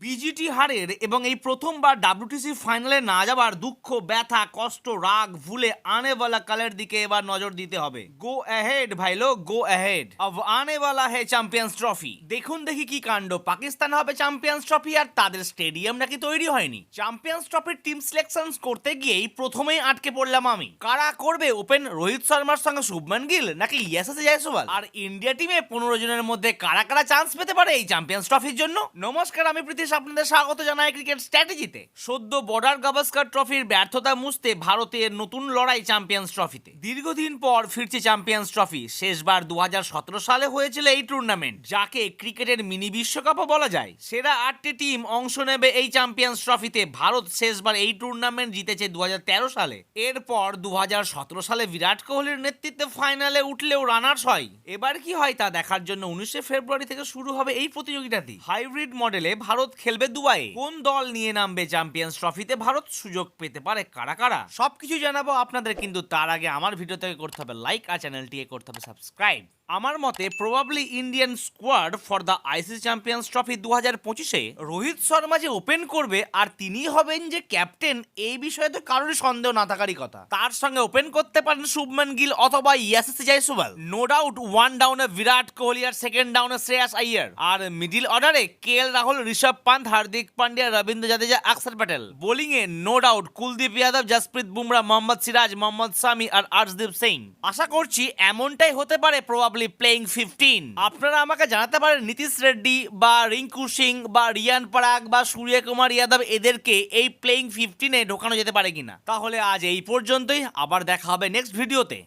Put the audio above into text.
বিজিটি হারের এবং এই প্রথমবার ডাব্লিউটিসি ফাইনালে না যাবার দুঃখ, ব্যথা, কষ্ট, রাগ ভুলে আনেওয়ালা কালের দিকে এবার নজর দিতে হবে। গো অ্যাহেড ভাই লোক, গো অ্যাহেড। अब आने वाला है চ্যাম্পিয়ন্স ট্রফি। দেখুন দেখি কি কাণ্ড, পাকিস্তান হবে চ্যাম্পিয়ন্স ট্রফি আর তাদের স্টেডিয়াম নাকি তৈরি হয়নি। চ্যাম্পিয়ন্স ট্রফির টিম সিলেকশন করতে গিয়েই প্রথমেই আটকে পড়লাম আমি। কারা করবে ওপেন, রোহিত শর্মার সঙ্গে শুভমান গিল নাকি ইয়াসেসে জয়সওয়াল? আর ইন্ডিয়া টিমে 15 জনের মধ্যে কারা কারা চান্স পেতে পারে এই চ্যাম্পিয়ন্স ট্রফির জন্য? নমস্কার, আমি প্রীতিশ, আপনাদের স্বাগত জানাই ক্রিকেট স্ট্র্যাটেজিতে। সদ্য বর্ডার গাভাস্কার ট্রফির ব্যর্থতা মুছতে ভারতের নতুন লড়াই চ্যাম্পিয়ন্স ট্রফিতে। দীর্ঘদিন পর ফিরছে চ্যাম্পিয়ন্স ট্রফি। শেষবার 2017 সালে হয়েছিল এই টুর্নামেন্ট, যাকে ক্রিকেটের মিনি বিশ্বকাপও বলা যায়। সেরা 8টি টিম অংশ নেবে এই চ্যাম্পিয়ন্স ট্রফিতে। ভারত শেষবার এই টুর্নামেন্ট জিতেছে 2013 সালে। এরপর 2017 সালে বিরাট কোহলির নেতৃত্বে ফাইনালে উঠলেও রানার্স হয়। এবার কি হয় তা দেখার জন্য 19 ফেব্রুয়ারি থেকে শুরু হবে এই প্রতিযোগিতাটি। হাইব্রিড মডেলে ভারত খেলবে দুবাইয়ে। কোন দল নিয়ে নামবে চ্যাম্পিয়ন্স ট্রফিতে, ভারত সুযোগ পেতে পারে কারা কারা, সবকিছু জানাবো আপনাদের। কিন্তু তার আগে আমার ভিডিওটাকে করতে হবে লাইক আর চ্যানেলটিকে করতে হবে সাবস্ক্রাইব। আমার মতে probably Indian squad for the ICC champions trophy 2025-এ রোহিত শর্মা যে ওপেন করবে আর তিনি হবেন যে ক্যাপ্টেন, এই বিষয়ে তো কারোরই সন্দেহ না থাকারই কথা। তার সঙ্গে ওপেন করতে পারেন শুভমান গিল অথবা ইয়াসেসে জয়সওয়াল। নো ডাউট ওয়ান ডাউনে বিরাট কোহলি আর সেকেন্ড ডাউনে শ্রেয়াস আইয়ার। আর মিডিল অর্ডারে কেএল রাহুল, ঋষভ পান্থ, হার্দিক পান্ডিয়া, রবীন্দ্র জাদেজা, অক্ষর প্যাটেল। বোলিং এ নো ডাউট কুলদীপ যাদব, জসপ্রীত বুমরা, মোহাম্মদ সিরাজ, মোহাম্মদ শামি আর আর্শদীপ সিং। আশা করছি এমনটাই হতে পারে প্রবাবলি প্লেইং 15। আপনারা আমাকে জানাতে পারেন নীতিশ রেড্ডি বা রিঙ্কু সিং বা রিয়ান পরাগ বা সূর্যকুমার যাদব এদেরকে এই প্লেইং 15-এ ঢোকানো যেতে পারে কিনা। তাহলে আজ এই পর্যন্তই, আবার দেখা হবে নেক্সট ভিডিওতে।